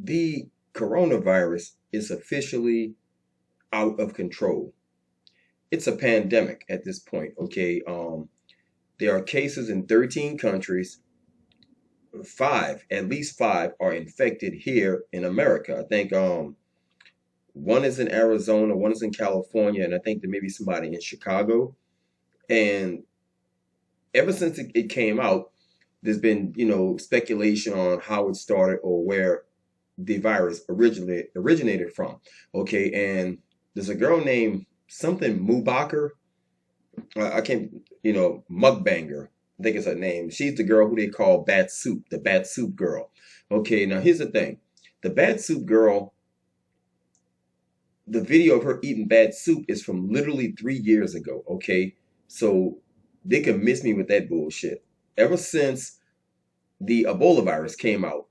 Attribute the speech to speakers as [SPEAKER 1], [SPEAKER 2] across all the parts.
[SPEAKER 1] The coronavirus is officially out of control. It's a pandemic at this point, okay? There are cases in 13 countries. Five, at least five, are infected here in America. I think one is in Arizona, one is in California, and I think there may be somebody in Chicago. And ever since it came out, there's been, speculation on how it started or where the virus originally originated from. Okay, and there's a girl named something Mubaker. I can't, Mukbanger. I think it's her name. She's the girl who they call Bat Soup, the Bat Soup girl. Okay, now here's the thing. The Bat Soup girl, the video of her eating bad soup is from literally 3 years ago. Okay, so they can miss me with that bullshit. Ever since the Ebola virus came out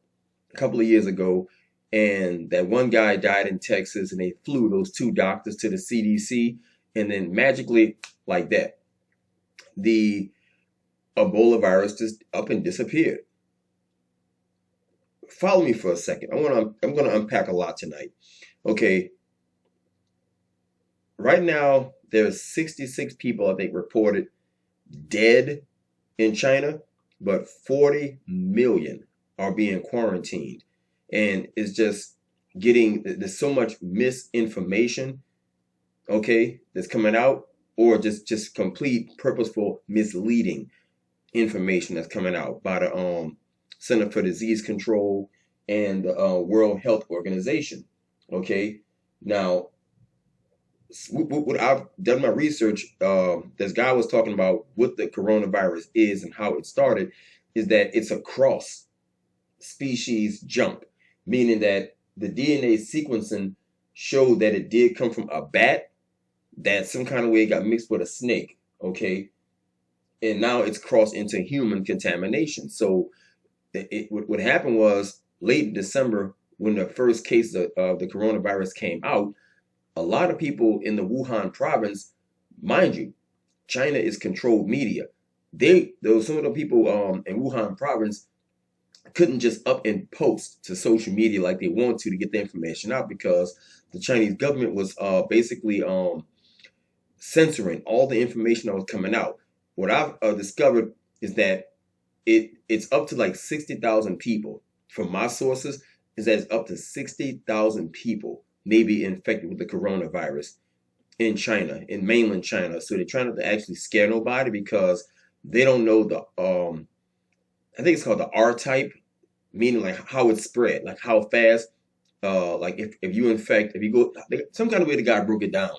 [SPEAKER 1] a couple of years ago, and that one guy died in Texas, and they flew those two doctors to the CDC, and then magically, like that, the Ebola virus just up and disappeared. Follow me for a second. I'm gonna unpack a lot tonight. Okay, right now there's 66 people I think reported dead in China, but 40 million are being quarantined. And it's just there's so much misinformation, okay, that's coming out, or just complete purposeful misleading information that's coming out by the Center for Disease Control and the World Health Organization. Okay, now what I've done my research, this guy was talking about what the coronavirus is and how it started, is that it's a cross species jump, meaning that the DNA sequencing showed that it did come from a bat, that some kind of way it got mixed with a snake, okay? And now it's crossed into human contamination. So what happened was late December, when the first case of the coronavirus came out, a lot of people in the Wuhan province, mind you, China is controlled media. Some of the people in Wuhan province couldn't just up and post to social media like they want to get the information out, because the Chinese government was basically censoring all the information that was coming out. What I've discovered is that it's up to like 60,000 people. From my sources, is that it's up to 60,000 people may be infected with the coronavirus in China, in mainland China. So they're trying not to actually scare nobody, because they don't know the I think it's called the R type, meaning like how it's spread, like how fast, like if you go, some kind of way the guy broke it down.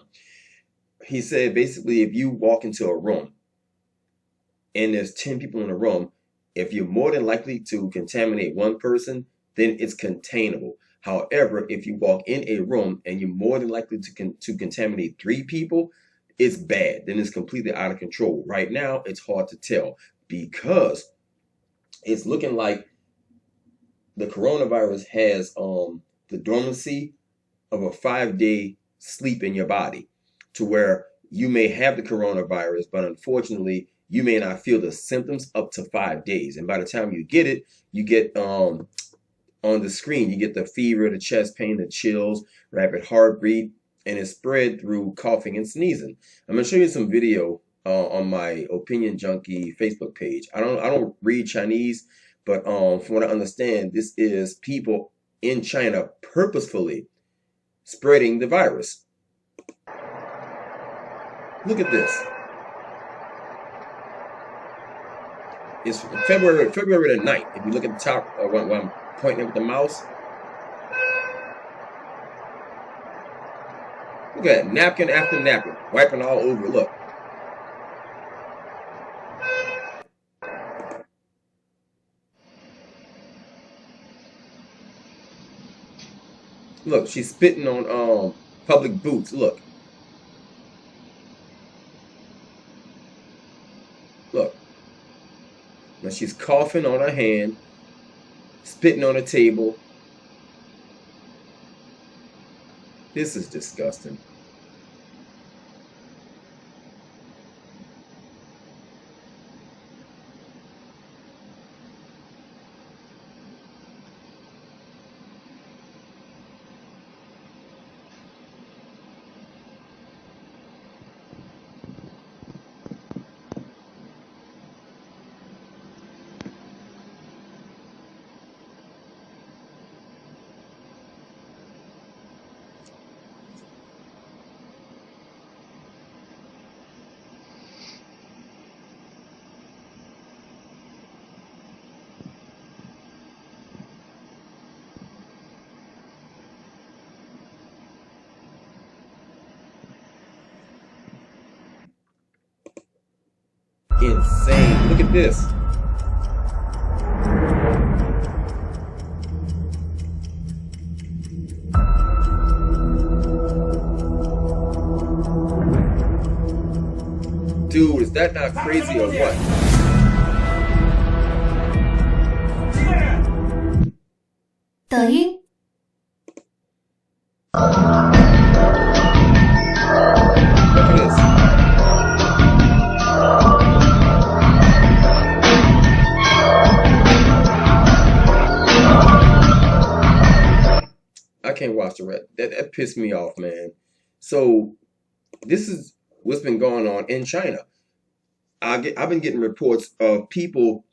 [SPEAKER 1] He said basically if you walk into a room and there's 10 people in a room, if you're more than likely to contaminate one person, then it's containable. However, if you walk in a room and you're more than likely to contaminate 3 people, it's bad. Then it's completely out of control. Right now, it's hard to tell, because it's looking like the coronavirus has the dormancy of a 5-day sleep in your body, to where you may have the coronavirus, but unfortunately, you may not feel the symptoms up to 5 days. And by the time you get it, you get on the screen, you get the fever, the chest pain, the chills, rapid heartbeat, and it's spread through coughing and sneezing. I'm gonna show you some video on my Opinion Junkie Facebook page. I don't read Chinese, but from what I understand, this is people in China purposefully spreading the virus. Look at this. It's February the 9th. If you look at the top, when I'm pointing with the mouse, look at that, napkin after napkin, wiping all over. Look. Look, she's spitting on public boots. Look. Look. Now she's coughing on her hand, spitting on a table. This is disgusting. insane. Look at this. Dude, is that not crazy or what?
[SPEAKER 2] 抖音
[SPEAKER 1] Look at this. I can't watch the rest. That pissed me off, man. So this is what's been going on in China. I've been getting reports of people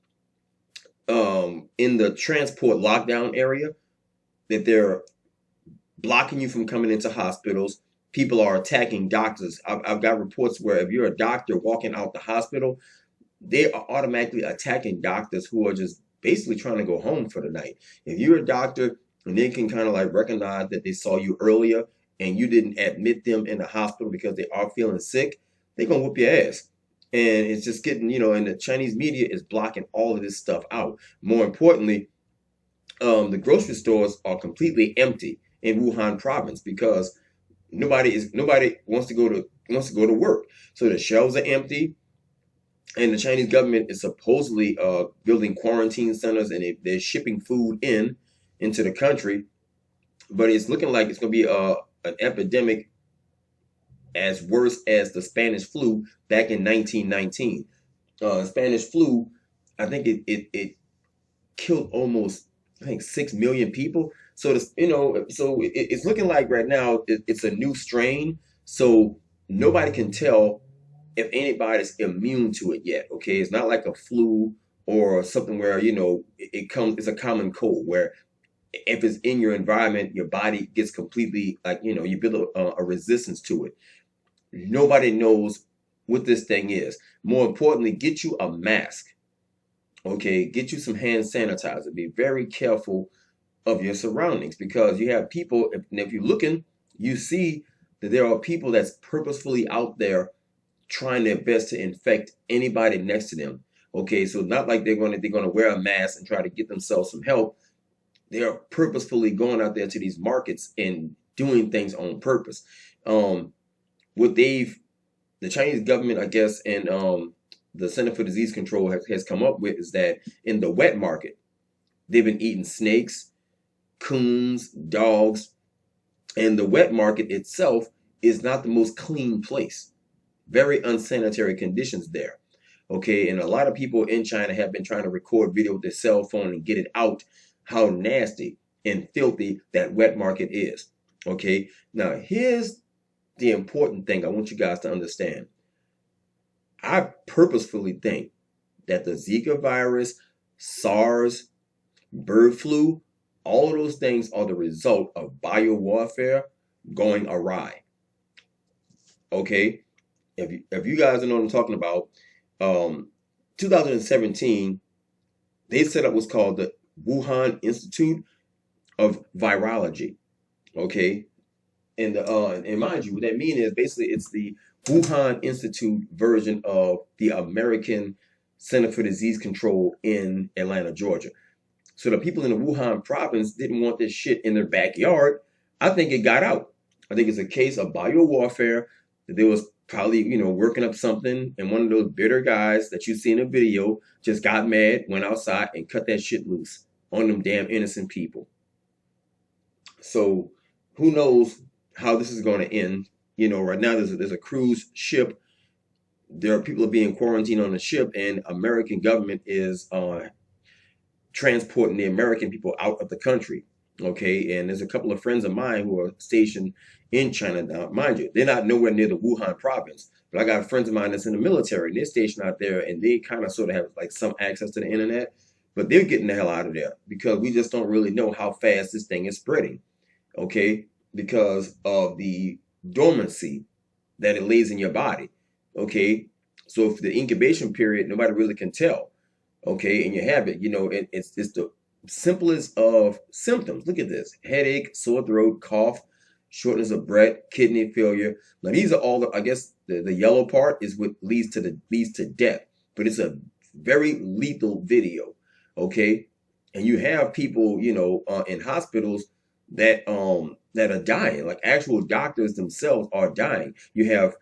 [SPEAKER 1] in the transport lockdown area that they're blocking you from coming into hospitals. People are attacking doctors. I've got reports where if you're a doctor walking out the hospital, they are automatically attacking doctors who are just basically trying to go home for the night. If you're a doctor and they can kind of like recognize that they saw you earlier and you didn't admit them in the hospital because they are feeling sick, they're going to whoop your ass. And it's just getting, and the Chinese media is blocking all of this stuff out. More importantly, the grocery stores are completely empty in Wuhan province because nobody wants to go to work. So the shelves are empty, and the Chinese government is supposedly building quarantine centers, and they're shipping food into the country. But it's looking like it's going to be an epidemic as worse as the Spanish flu back in 1919. Spanish flu, I think it killed almost 6 million people. So it's looking like right now it's a new strain. So nobody can tell if anybody's immune to it yet. Okay, it's not like a flu or something where it's a common cold where if it's in your environment, your body gets completely you build a resistance to it. Nobody knows what this thing is. More importantly, get you a mask. Okay, get you some hand sanitizer. Be very careful of your surroundings because you have people, if you're looking, you see that there are people that's purposefully out there trying their best to infect anybody next to them. Okay, so not like they're gonna wear a mask and try to get themselves some help. They are purposefully going out there to these markets and doing things on purpose. What the Chinese government, I guess, and the Center for Disease Control has come up with is that in the wet market, they've been eating snakes, coons, dogs, and the wet market itself is not the most clean place. Very unsanitary conditions there. Okay, and a lot of people in China have been trying to record video with their cell phone and get it out how nasty and filthy that wet market is. Okay, now here's the important thing I want you guys to understand. I purposefully think that the Zika virus, SARS, bird flu, all of those things are the result of biowarfare going awry. Okay, if you guys know what I'm talking about, 2017, they set up what's called the Wuhan Institute of Virology. Okay, and mind you, what that means is basically it's the Wuhan Institute version of the American Center for Disease Control in Atlanta, Georgia. So the people in the Wuhan province didn't want this shit in their backyard. I think it got out. I think it's a case of biowarfare. That there was probably, working up something, and one of those bitter guys that you see in the video just got mad, went outside, and cut that shit loose on them damn innocent people. So who knows how this is going to end? Right now there's a cruise ship. There are people being quarantined on the ship, and American government is transporting the American people out of the country. Okay, and there's a couple of friends of mine who are stationed in China now. Mind you, they're not nowhere near the Wuhan province, but I got friends of mine that's in the military, and they're stationed out there, and they kind of sort of have like some access to the internet, but they're getting the hell out of there because we just don't really know how fast this thing is spreading. Okay, because of the dormancy that it lays in your body. Okay, so if the incubation period, nobody really can tell. Okay, and you have it, it's the simplest of symptoms. Look at this: headache, sore throat, cough, shortness of breath, kidney failure. Now these are all I guess the yellow part is what leads to death. but it's a very lethal video. Okay, and you have people, in hospitals that are dying, like actual doctors themselves are dying. You have,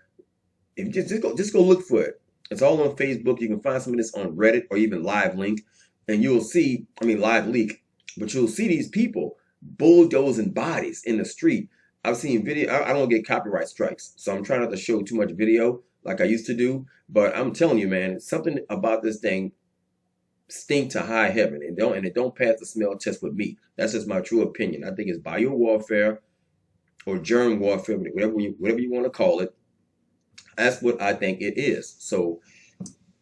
[SPEAKER 1] if you just go look for it. It's all on Facebook. You can find some of this on Reddit or even Live Link, and you'll see. I mean, Live Leak, but you'll see these people bulldozing bodies in the street. I've seen video. I don't get copyright strikes, so I'm trying not to show too much video like I used to do. But I'm telling you, man, something about this thing stink to high heaven, and it don't pass the smell test with me. That's just my true opinion. I think it's bio warfare or germ warfare, whatever you want to call it. That's what I think it is. So,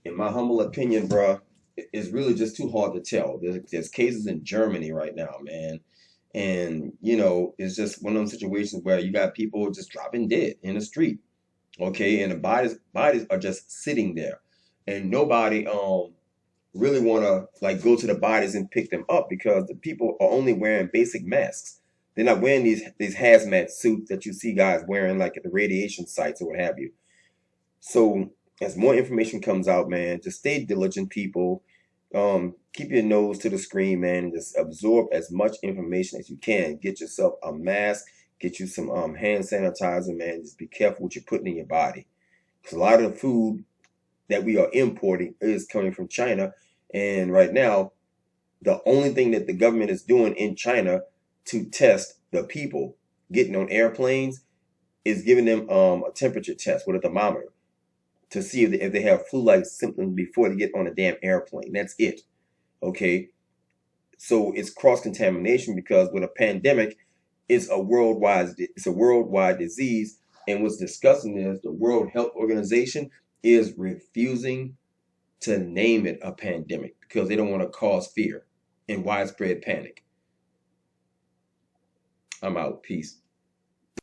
[SPEAKER 1] in my humble opinion, bro, it's really just too hard to tell. There's cases in Germany right now, man. And, it's just one of those situations where you got people just dropping dead in the street. Okay. And the bodies are just sitting there. And nobody really want to like go to the bodies and pick them up because the people are only wearing basic masks. They're not wearing these hazmat suits that you see guys wearing like at the radiation sites or what have you. So as more information comes out, man, just stay diligent, people. Keep your nose to the screen, man, and just absorb as much information as you can. Get yourself a mask, get you some hand sanitizer, man. Just be careful what you're putting in your body. Because a lot of the food that we are importing is coming from China. And right now, the only thing that the government is doing in China to test the people getting on airplanes is giving them a temperature test with a thermometer to see if they have flu-like symptoms before they get on a damn airplane. That's it. Okay. So it's cross-contamination because with a pandemic, it's a worldwide disease. And what's disgusting is the World Health Organization is refusing to name it a pandemic because they don't want to cause fear and widespread panic. I'm out. Peace.